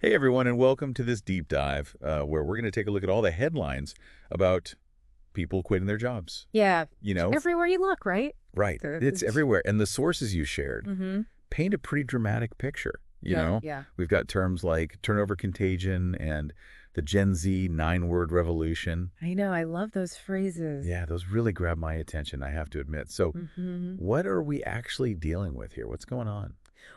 Hey, everyone, and welcome to this deep dive where we're going to take a look at all the headlines about people quitting their jobs. Yeah, You know, everywhere you look, right? right. It's everywhere. And the sources you shared Mm-hmm. paint a pretty dramatic picture. Yep, yeah. We've got terms like turnover contagion and the Gen Z 9-word revolution. I know, I love those phrases. Yeah, those really grab my attention, I have to admit. So, Mm-hmm. what are we actually dealing with here? What's going on?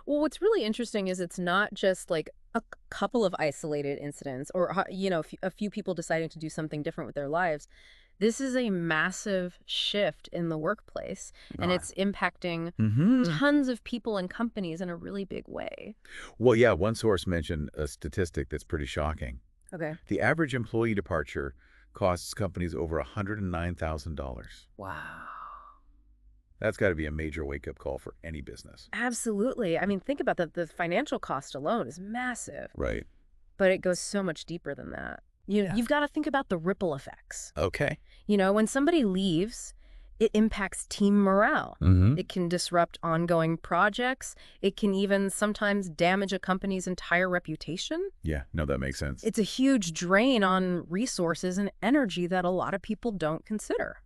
Well, what's really interesting is it's not just like a couple of isolated incidents or, a few people deciding to do something different with their lives. This is a massive shift in the workplace, and Ah. it's impacting Mm-hmm. tons of people and companies in a really big way. Well, yeah, one source mentioned a statistic that's pretty shocking. Okay. The average employee departure costs companies over $109,000. Wow. That's got to be a major wake-up call for any business. Absolutely. I mean, think about that. The financial cost alone is massive. Right. But it goes so much deeper than that. You've got to think about the ripple effects. Okay. When somebody leaves, it impacts team morale. Mm-hmm. It can disrupt ongoing projects. It can even sometimes damage a company's entire reputation. Yeah, no, that makes sense. It's a huge drain on resources and energy that a lot of people don't consider.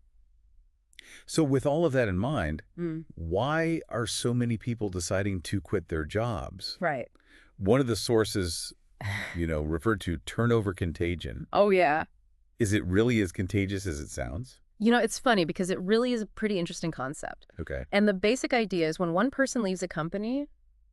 So with all of that in mind, Mm, why are so many people deciding to quit their jobs? right. One of the sources, referred to turnover contagion. Oh, yeah. Is it really as contagious as it sounds? It's funny because it really is a pretty interesting concept. Okay. And the basic idea is when one person leaves a company,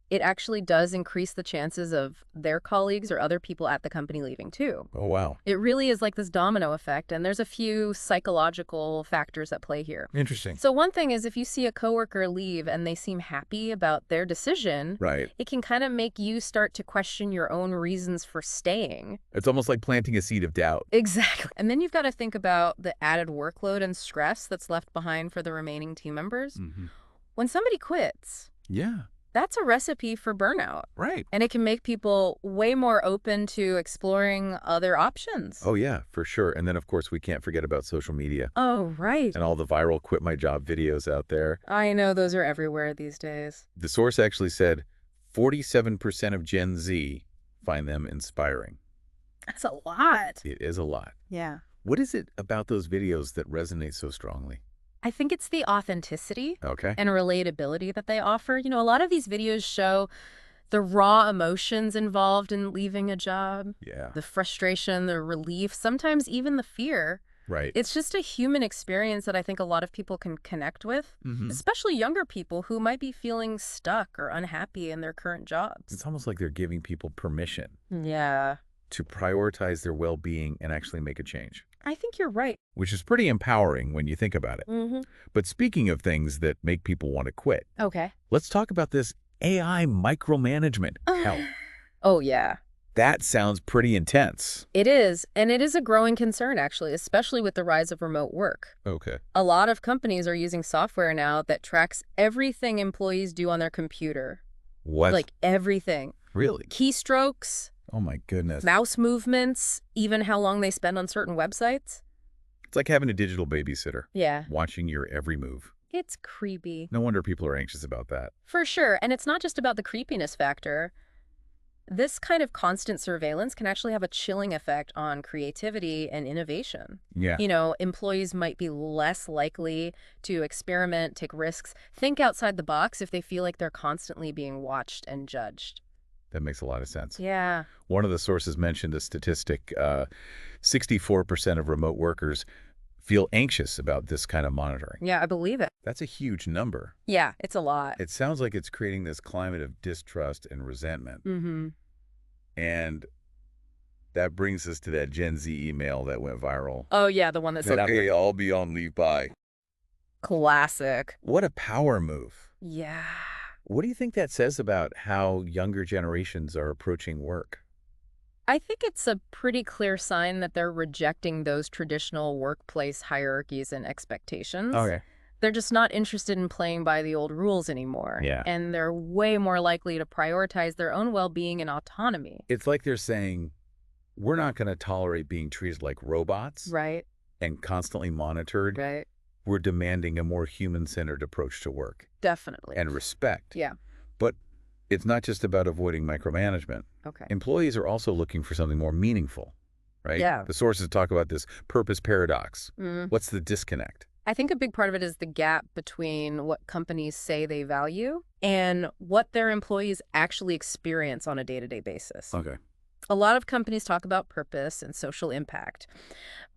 it actually does increase the chances of their colleagues or other people at the company leaving too. Oh, wow. It really is like this domino effect, and there's a few psychological factors at play here. Interesting. So one thing is if you see a coworker leave and they seem happy about their decision, Right. it can kind of make you start to question your own reasons for staying. It's almost like planting a seed of doubt. Exactly. And then you've got to think about the added workload and stress that's left behind for the remaining team members. Mm-hmm. When somebody quits, Yeah. that's a recipe for burnout. Right. And it can make people way more open to exploring other options. Oh, yeah, for sure. And then, of course, we can't forget about social media Oh, right. and all the viral quit my job videos out there. I know those are everywhere these days. The source actually said 47% of Gen Z find them inspiring. That's a lot. It is a lot. Yeah. What is it about those videos that resonates so strongly? I think it's the authenticity Okay. and relatability that they offer. A lot of these videos show the raw emotions involved in leaving a job, Yeah. the frustration, the relief, sometimes even the fear. Right. It's just a human experience that I think a lot of people can connect with, Mm-hmm. especially younger people who might be feeling stuck or unhappy in their current jobs. It's almost like they're giving people permission Yeah, to prioritize their well-being and actually make a change, I think you're right. which is pretty empowering when you think about it. Mm-hmm. But speaking of things that make people want to quit, Okay. let's talk about this AI micromanagement. Hell, Oh, yeah. that sounds pretty intense. It is, and it is a growing concern, actually, especially with the rise of remote work. Okay. A lot of companies are using software now that tracks everything employees do on their computer. What? Like everything. Really? Keystrokes, Oh my goodness. mouse movements, even how long they spend on certain websites. It's like having a digital babysitter, Yeah, watching your every move. it's creepy. No wonder people are anxious about that. For sure, and it's not just about the creepiness factor. This kind of constant surveillance can actually have a chilling effect on creativity and innovation. Yeah. Employees might be less likely to experiment, take risks, think outside the box if they feel like they're constantly being watched and judged. That makes a lot of sense. Yeah. One of the sources mentioned a statistic, 64% of remote workers feel anxious about this kind of monitoring. Yeah, I believe it. That's a huge number. Yeah, it's a lot. It sounds like it's creating this climate of distrust and resentment. Mm-hmm. And that brings us to that Gen Z email that went viral. Oh, yeah, the one that said, Okay, I'll be on leave by. classic. What a power move. Yeah. What do you think that says about how younger generations are approaching work? I think it's a pretty clear sign that they're rejecting those traditional workplace hierarchies and expectations. They're just not interested in playing by the old rules anymore. Yeah. And they're way more likely to prioritize their own well-being and autonomy. It's like they're saying, we're not going to tolerate being treated like robots Right, and constantly monitored. right. We're demanding a more human-centered approach to work Definitely. and respect. Yeah. But it's not just about avoiding micromanagement. Okay. Employees are also looking for something more meaningful, right? Yeah. The sources talk about this purpose paradox. Mm. What's the disconnect? I think a big part of it is the gap between what companies say they value and what their employees actually experience on a day-to-day basis. Okay. A lot of companies talk about purpose and social impact,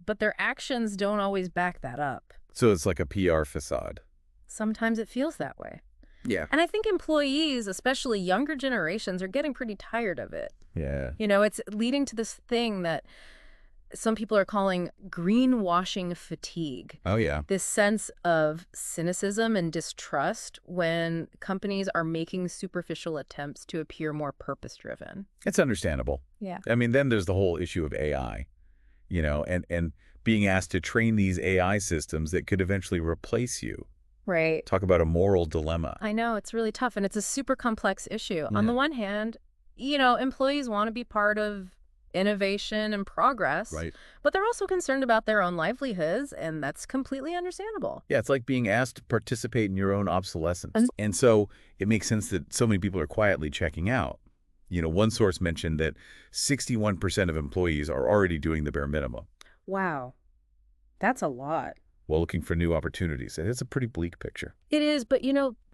but their actions don't always back that up. So it's like a PR facade. Sometimes it feels that way. Yeah. And I think employees, especially younger generations, are getting pretty tired of it. Yeah. It's leading to this thing that some people are calling greenwashing fatigue. Oh, yeah. This sense of cynicism and distrust when companies are making superficial attempts to appear more purpose-driven. It's understandable. Yeah. I mean, then there's the whole issue of AI, and being asked to train these AI systems that could eventually replace you. Right. Talk about a moral dilemma. I know, it's really tough, and it's a super complex issue. On Yeah. the one hand, employees want to be part of innovation and progress, Right. but they're also concerned about their own livelihoods, and that's completely understandable. Yeah, it's like being asked to participate in your own obsolescence. And- And so it makes sense that so many people are quietly checking out. One source mentioned that 61% of employees are already doing the bare minimum Wow. That's a lot. while looking for new opportunities. And it's a pretty bleak picture. It is, but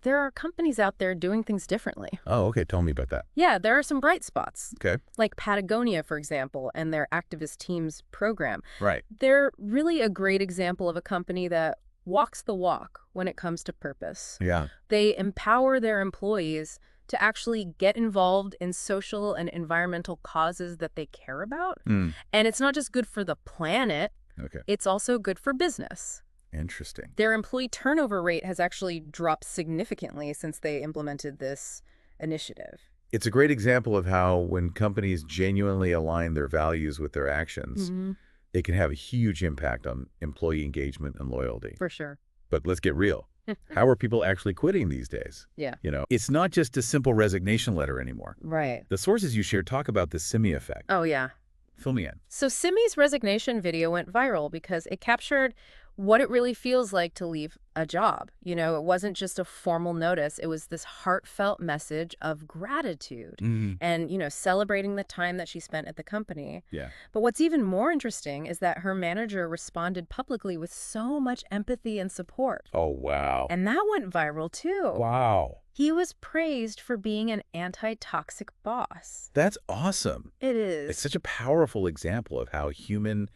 there are companies out there doing things differently. Oh, okay. Tell me about that. Yeah, there are some bright spots, Okay. like Patagonia, for example, and their activist teams program. Right. They're really a great example of a company that walks the walk when it comes to purpose. Yeah. They empower their employees to actually get involved in social and environmental causes that they care about. Mm. And it's not just good for the planet, Okay. it's also good for business. Interesting. Their employee turnover rate has actually dropped significantly since they implemented this initiative. It's a great example of how when companies genuinely align their values with their actions, Mm-hmm. it can have a huge impact on employee engagement and loyalty. For sure. But let's get real. How are people actually quitting these days? Yeah. It's not just a simple resignation letter anymore. Right. The sources you shared talk about the Simi effect. Oh, yeah. Fill me in. So Simi's resignation video went viral because it captured what it really feels like to leave a job. It wasn't just a formal notice. It was this heartfelt message of gratitude and, celebrating the time that she spent at the company. Yeah. But what's even more interesting is that her manager responded publicly with so much empathy and support. Oh, wow. And that went viral, too. Wow. He was praised for being an anti-toxic boss. That's awesome. It is. It's such a powerful example of how human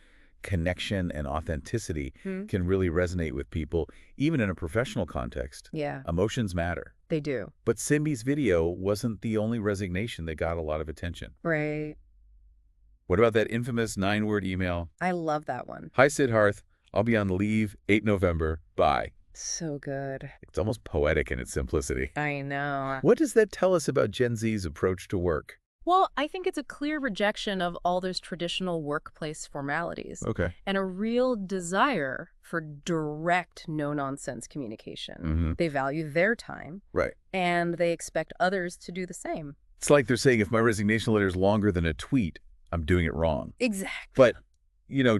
connection and authenticity can really resonate with people, even in a professional context. Yeah, Emotions matter. they do. But Simi's video wasn't the only resignation that got a lot of attention. Right. What about that infamous 9-word email? I love that one. Hi, Siddharth. I'll be on leave 8 November. Bye. So good. It's almost poetic in its simplicity. I know. What does that tell us about Gen Z's approach to work? Well, I think it's a clear rejection of all those traditional workplace formalities Okay. and a real desire for direct, no-nonsense communication. They value their time, Right. and they expect others to do the same. It's like they're saying if my resignation letter is longer than a tweet, I'm doing it wrong. Exactly. But,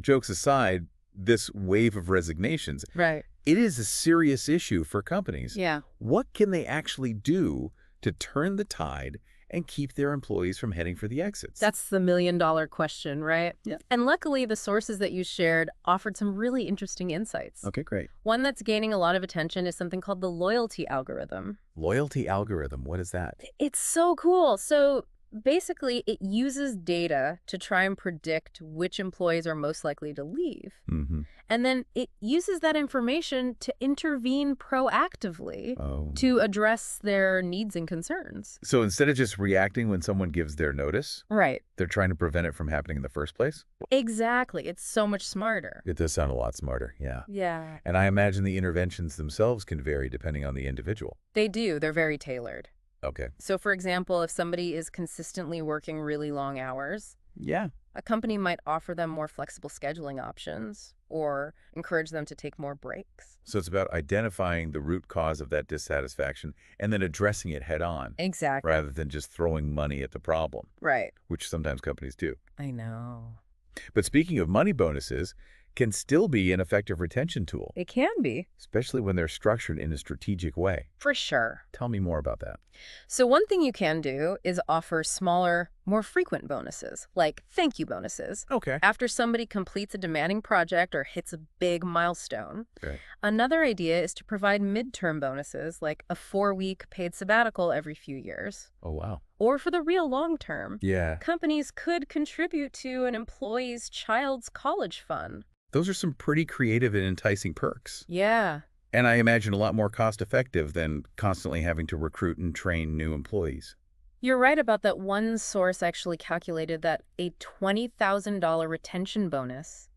jokes aside, this wave of resignations, Right. it is a serious issue for companies. Yeah. What can they actually do to turn the tide and keep their employees from heading for the exits? That's the million-dollar question, right? Yeah. And luckily, the sources that you shared offered some really interesting insights. Okay, great. One that's gaining a lot of attention is something called the loyalty algorithm. Loyalty algorithm, what is that? It's so cool. So basically, it uses data to try and predict which employees are most likely to leave. And then it uses that information to intervene proactively Oh. to address their needs and concerns. So instead of just reacting when someone gives their notice, Right. they're trying to prevent it from happening in the first place? Exactly. It's so much smarter. It does sound a lot smarter, yeah. Yeah. And I imagine the interventions themselves can vary depending on the individual. They do. They're very tailored. Okay. So, for example, if somebody is consistently working really long hours, Yeah. a company might offer them more flexible scheduling options or encourage them to take more breaks. So it's about identifying the root cause of that dissatisfaction and then addressing it head on Exactly. rather than just throwing money at the problem, Right. which sometimes companies do. I know. But speaking of money bonuses, can still be an effective retention tool, It can be. especially when they're structured in a strategic way. For sure. Tell me more about that. So one thing you can do is offer smaller, more frequent bonuses, like thank you bonuses, Okay. after somebody completes a demanding project or hits a big milestone. Right. Another idea is to provide midterm bonuses, like a 4-week paid sabbatical every few years. Oh, wow. Or for the real long term, Yeah. companies could contribute to an employee's child's college fund. Those are some pretty creative and enticing perks. Yeah. And I imagine a lot more cost-effective than constantly having to recruit and train new employees. You're right about that. One source actually calculated that a $20,000 retention bonus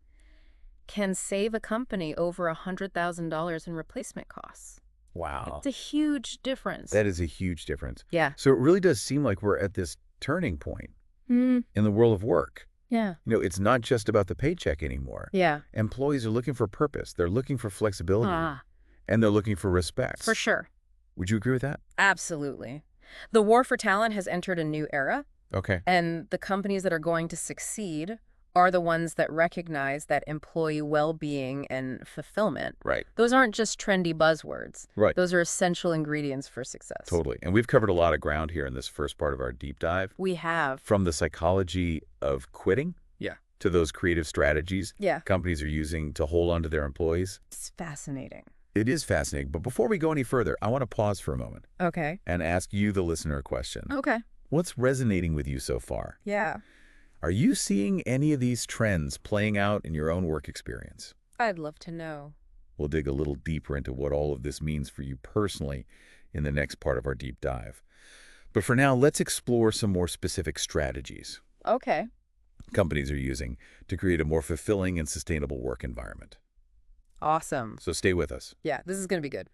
can save a company over $100,000 in replacement costs. Wow. It's a huge difference. That is a huge difference. Yeah. So it really does seem like we're at this turning point Mm, in the world of work. yeah. It's not just about the paycheck anymore. Yeah. Employees are looking for purpose. They're looking for flexibility. Ah, And they're looking for respect. for sure. Would you agree with that? Absolutely. The war for talent has entered a new era, Okay. and the companies that are going to succeed are the ones that recognize that employee well-being and fulfillment. Right. Those aren't just trendy buzzwords. Right. Those are essential ingredients for success. Totally. And we've covered a lot of ground here in this first part of our deep dive. We have. From the psychology of quitting to those creative strategies Yeah. companies are using to hold on to their employees. It's fascinating. It is fascinating. But before we go any further, I want to pause for a moment Okay. and ask you, the listener, a question. Okay. What's resonating with you so far? Yeah. Are you seeing any of these trends playing out in your own work experience? I'd love to know. We'll dig a little deeper into what all of this means for you personally in the next part of our deep dive. But for now, let's explore some more specific strategies Okay. companies are using to create a more fulfilling and sustainable work environment. Awesome. So stay with us. Yeah, this is going to be good.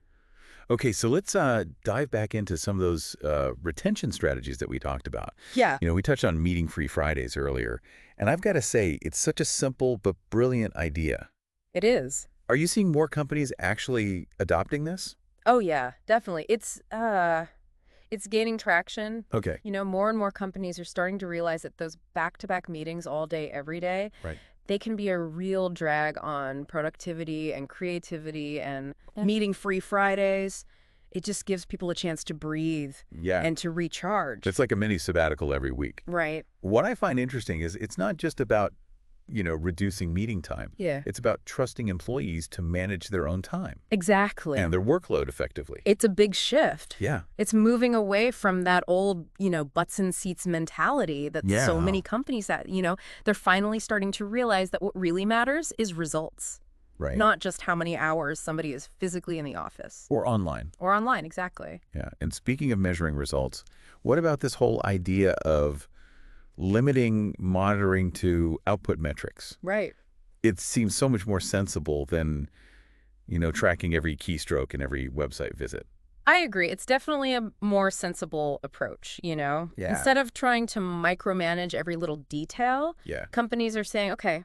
Okay, so let's dive back into some of those retention strategies that we talked about. Yeah. We touched on meeting-free Fridays earlier, and I've got to say, it's such a simple but brilliant idea. It is. Are you seeing more companies actually adopting this? Oh, yeah, definitely. It's gaining traction. Okay. More and more companies are starting to realize that those back-to-back meetings all day, every day, Right. they can be a real drag on productivity and creativity, and meeting-free Fridays. It just gives people a chance to breathe Yeah. and to recharge. It's like a mini sabbatical every week. Right. What I find interesting is it's not just about, reducing meeting time. Yeah. It's about trusting employees to manage their own time Exactly. and their workload effectively. It's a big shift. Yeah. It's moving away from that old, butts and seats mentality that so many companies they're finally starting to realize that what really matters is results, Right. not just how many hours somebody is physically in the office. Or online. Or online, exactly. Yeah. And speaking of measuring results, what about this whole idea of limiting monitoring to output metrics? Right. It seems so much more sensible than, tracking every keystroke and every website visit. I agree. It's definitely a more sensible approach, Yeah. Instead of trying to micromanage every little detail, Yeah. companies are saying, okay,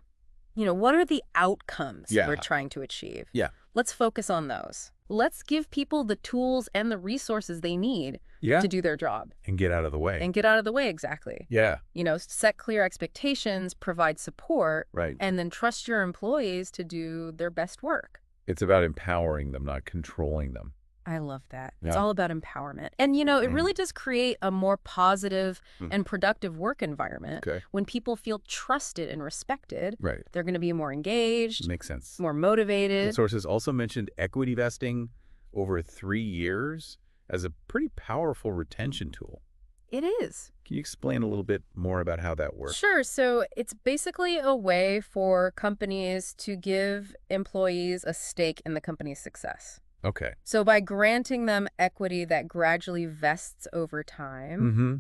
what are the outcomes Yeah. we're trying to achieve? Yeah. Let's focus on those. Let's give people the tools and the resources they need Yeah. to do their job. And get out of the way. And get out of the way, exactly. Yeah. Set clear expectations, provide support, Right. and then trust your employees to do their best work. It's about empowering them, not controlling them. I love that. It's Yeah. all about empowerment. And, it really does create a more positive and productive work environment. Okay. When people feel trusted and respected, Right. they're going to be more engaged, Makes sense. more The motivated. sources also mentioned equity vesting over 3 years as a pretty powerful retention tool. It is. Can you explain a little bit more about how that works? Sure. So it's basically a way for companies to give employees a stake in the company's success. Okay. So by granting them equity that gradually vests over time, Mm-hmm.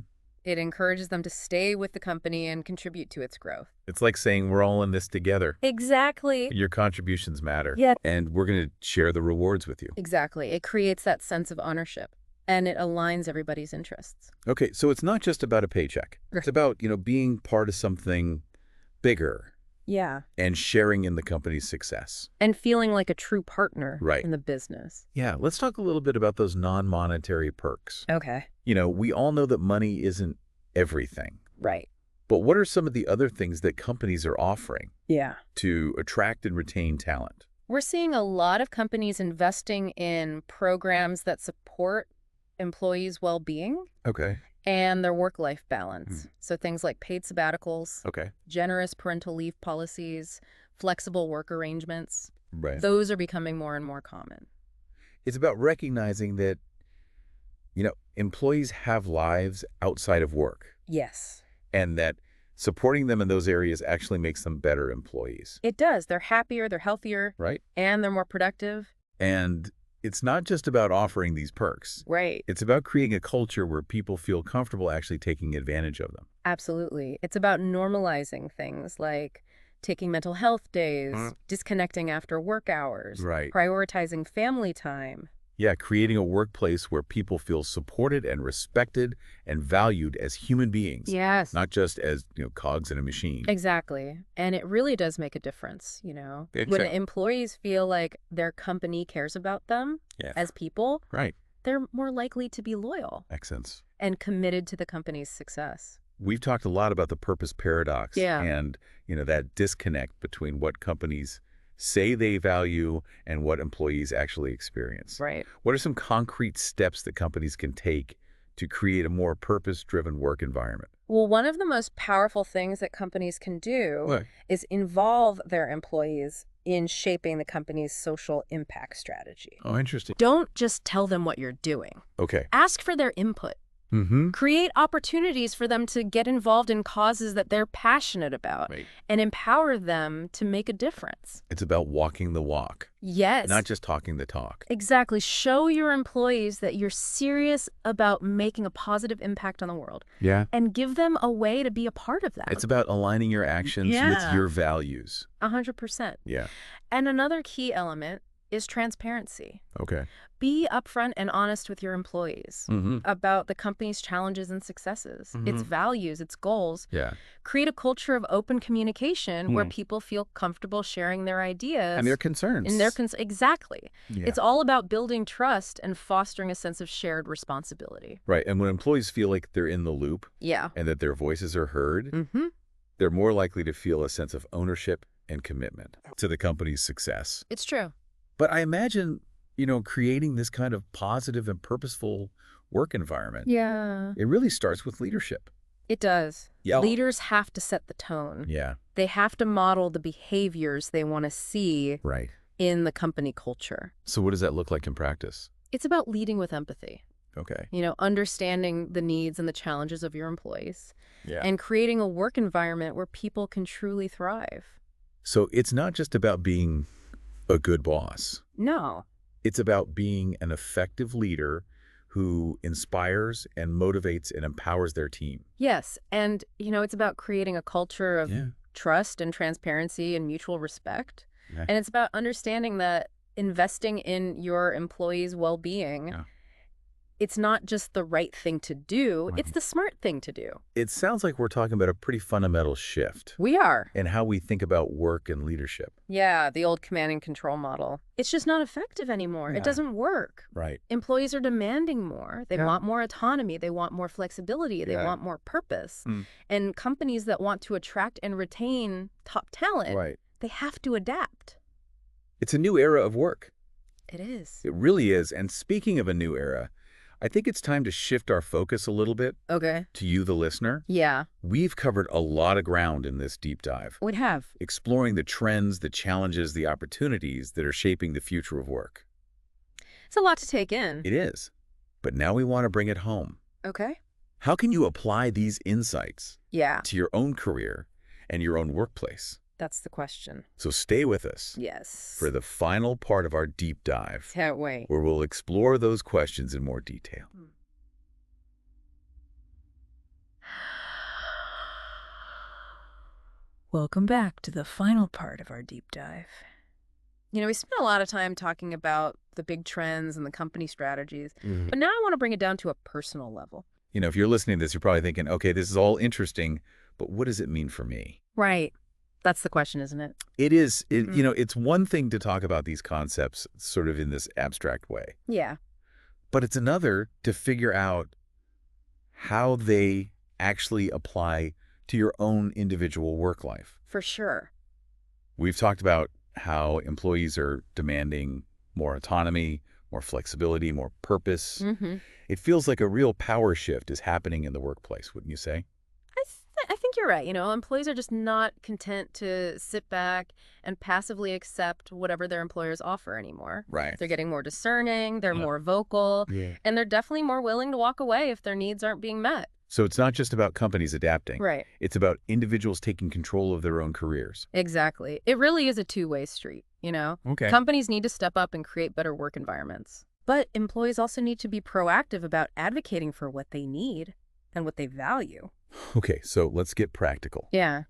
it encourages them to stay with the company and contribute to its growth. It's like saying we're all in this together. Exactly. Your contributions matter. Yeah. And we're going to share the rewards with you. Exactly. It creates that sense of ownership, and it aligns everybody's interests. Okay, so it's not just about a paycheck. It's about, being part of something bigger Yeah. and sharing in the company's success. And feeling like a true partner Right. in the business. Yeah, let's talk a little bit about those non-monetary perks. Okay. We all know that money isn't everything. Right. But what are some of the other things that companies are offering Yeah. to attract and retain talent? We're seeing a lot of companies investing in programs that support employees' well-being Okay. and their work-life Hmm. balance. So things like paid sabbaticals, Okay. generous parental leave policies, flexible work arrangements, Right. those are becoming more and more common. It's about recognizing that, employees have lives outside of work Yes, and that supporting them in those areas actually makes them better employees, it does. They're happier, they're healthier, right? and they're more productive. And it's not just about offering these perks. Right. It's about creating a culture where people feel comfortable actually taking advantage of them. Absolutely. It's about normalizing things like taking mental health days, disconnecting after work hours, Right. prioritizing family time. Yeah, creating a workplace where people feel supported and respected and valued as human beings, Yes. not just as, cogs in a machine. Exactly. And it really does make a difference, When Exactly. employees feel like their company cares about them Yeah. as people, Right. they're more likely to be loyal Makes sense. and committed to the company's success. We've talked a lot about the purpose paradox Yeah. and, that disconnect between what companies say they value and what employees actually experience. Right. What are some concrete steps that companies can take to create a more purpose-driven work environment? Well, one of the most powerful things that companies can do What? is involve their employees in shaping the company's social impact strategy. Oh, interesting. Don't just tell them what you're doing. Okay. Ask for their input. Mm-hmm. Create opportunities for them to get involved in causes that they're passionate about Right. and empower them to make a difference. It's about walking the walk, Yes. not just talking the talk. Exactly. Show your employees that you're serious about making a positive impact on the world Yeah. and give them a way to be a part of that. It's about aligning your actions with Yeah. your values. 100%. Yeah. And another key element is transparency. Okay. Be upfront and honest with your employees Mm-hmm. about the company's challenges and successes, its values, its goals. Yeah. Create a culture of open communication where Mm. people feel comfortable sharing their ideas. And their concerns. Exactly. Yeah. It's all about building trust and fostering a sense of shared responsibility. Right. And when employees feel like they're in the loop Yeah. and that their voices are heard, Mm-hmm. they're more likely to feel a sense of ownership and commitment to the company's success. It's true. But I imagine, creating this kind of positive and purposeful work environment, Yeah. it really starts with leadership. It does. Yeah. Leaders have to set the tone. Yeah. They have to model the behaviors they want to see Right. in the company culture. So what does that look like in practice? It's about leading with empathy, Okay. understanding the needs and the challenges of your employees Yeah. and creating a work environment where people can truly thrive. So it's not just about being a good boss. No. It's about being an effective leader who inspires and motivates and empowers their team. Yes. And, it's about creating a culture of Yeah. trust and transparency and mutual respect. Yeah. And it's about understanding that investing in your employees' well-being, Yeah. it's not just the right thing to do, Right. it's the smart thing to do. It sounds like we're talking about a pretty fundamental shift We are. in how we think about work and leadership. Yeah, the old command and control model. It's just not effective anymore. Yeah. It doesn't work. Right. Employees are demanding more. They Yeah. want more autonomy. They want more flexibility. They Yeah. want more purpose. Mm. And companies that want to attract and retain top talent, Right. they have to adapt. It's a new era of work. It is. It really is. And speaking of a new era, I think it's time to shift our focus a little bit Okay. to you, the listener. Yeah, We've covered a lot of ground in this deep dive, we'd have. exploring the trends, the challenges, the opportunities that are shaping the future of work. It's a lot to take in. It is. But now we want to bring it home. Okay. How can you apply these insights Yeah, to your own career and your own workplace? that's the question. So stay with us Yes. for the final part of our deep dive, Can't wait. where we'll explore those questions in more detail. Welcome back to the final part of our deep dive. We spent a lot of time talking about the big trends and the company strategies, but now I want to bring it down to a personal level. If you're listening to this, you're probably thinking, okay, this is all interesting, but what does it mean for me? Right. That's the question, isn't it? It is, it's one thing to talk about these concepts sort of in this abstract way, Yeah. but it's another to figure out how they actually apply to your own individual work life. For sure. We've talked about how employees are demanding more autonomy, more flexibility, more purpose. Mm-hmm. It feels like a real power shift is happening in the workplace, wouldn't you say? I think you're right. Employees are just not content to sit back and passively accept whatever their employers offer anymore. Right. They're getting more discerning, they're Yeah. more vocal, Yeah. and they're definitely more willing to walk away if their needs aren't being met. So it's not just about companies adapting. Right. It's about individuals taking control of their own careers. Exactly. It really is a two-way street. Okay. Companies need to step up and create better work environments. But employees also need to be proactive about advocating for what they need and what they value. Okay, so let's get practical. Yeah.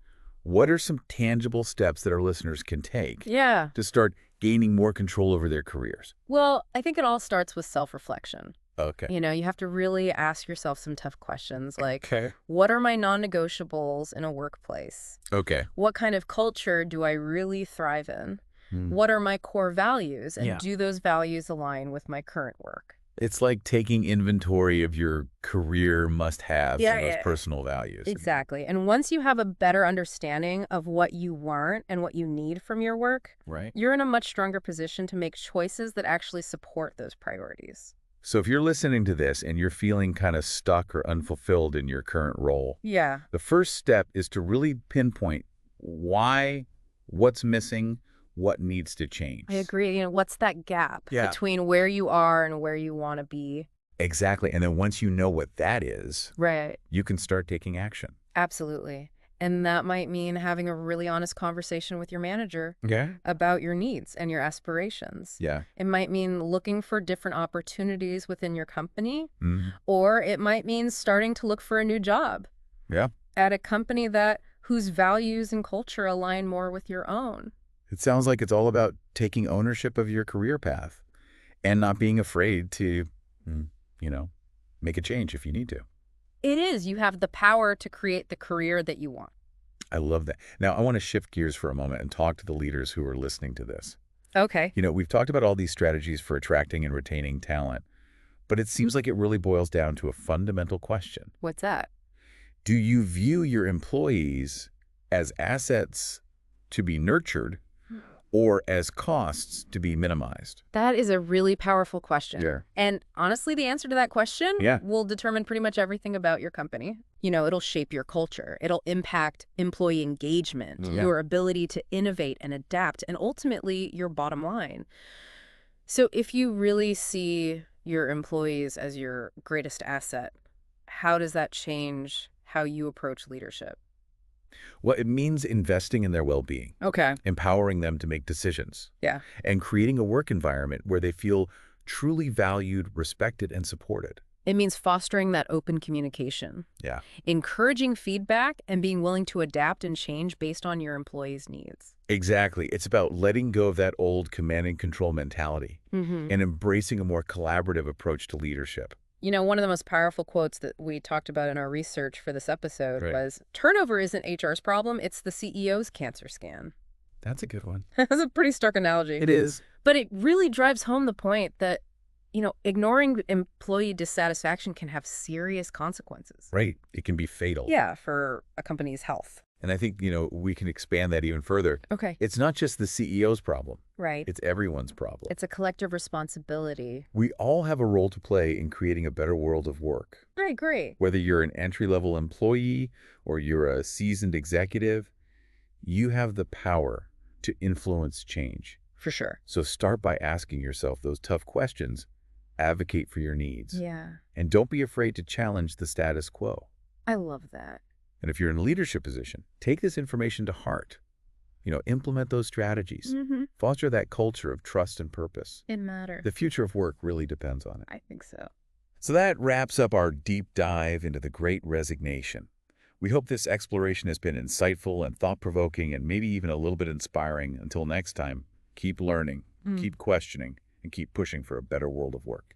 What are some tangible steps that our listeners can take Yeah. to start gaining more control over their careers? Well, I think it all starts with self-reflection. Okay. You have to really ask yourself some tough questions like, Okay. what are my non-negotiables in a workplace? Okay. What kind of culture do I really thrive in? Hmm. What are my core values? And Yeah. do those values align with my current work? It's like taking inventory of your career must-haves Yeah, and those yeah. personal values. Exactly. And once you have a better understanding of what you want and what you need from your work, Right. you're in a much stronger position to make choices that actually support those priorities. So if you're listening to this and you're feeling kind of stuck or unfulfilled in your current role, Yeah. the first step is to really pinpoint why, what's missing, what needs to change. I agree. What's that gap Yeah. between where you are and where you want to be? Exactly. And then once you know what that is, Right. you can start taking action. Absolutely. And that might mean having a really honest conversation with your manager Yeah. about your needs and your aspirations. Yeah. It might mean looking for different opportunities within your company, Mhm. or it might mean starting to look for a new job Yeah. at a company whose values and culture align more with your own. It sounds like it's all about taking ownership of your career path and not being afraid to, you know, make a change if you need to. It is. You have the power to create the career that you want. I love that. Now, I want to shift gears for a moment and talk to the leaders who are listening to this. Okay. We've talked about all these strategies for attracting and retaining talent, but it seems like it really boils down to a fundamental question. What's that? Do you view your employees as assets to be nurtured or as costs to be minimized? That is a really powerful question. Yeah. And honestly, the answer to that question will determine pretty much everything about your company. It'll shape your culture. It'll impact employee engagement, your ability to innovate and adapt, and ultimately your bottom line. So if you really see your employees as your greatest asset, how does that change how you approach leadership? Well, it means investing in their well-being, Okay. empowering them to make decisions, Yeah. and creating a work environment where they feel truly valued, respected, and supported. It means fostering that open communication, Yeah. encouraging feedback, and being willing to adapt and change based on your employees' needs. Exactly. It's about letting go of that old command and control mentality Mm-hmm. and embracing a more collaborative approach to leadership. One of the most powerful quotes that we talked about in our research for this episode Right. was, turnover isn't HR's problem, it's the CEO's cancer scan. That's a good one. That's a pretty stark analogy. It is. But it really drives home the point that, ignoring employee dissatisfaction can have serious consequences. Right. It can be fatal. Yeah, for a company's health. And I think, we can expand that even further. Okay. It's not just the CEO's problem. Right. It's everyone's problem. It's a collective responsibility. We all have a role to play in creating a better world of work. I agree. Whether you're an entry-level employee or you're a seasoned executive, you have the power to influence change. For sure. So start by asking yourself those tough questions, advocate for your needs, Yeah. and don't be afraid to challenge the status quo. I love that. And if you're in a leadership position, take this information to heart. Implement those strategies. Mm-hmm. Foster that culture of trust and purpose. It matters. The future of work really depends on it. I think so. So that wraps up our deep dive into the Great Resignation. We hope this exploration has been insightful and thought-provoking and maybe even a little bit inspiring. Until next time, keep learning, keep questioning, and keep pushing for a better world of work.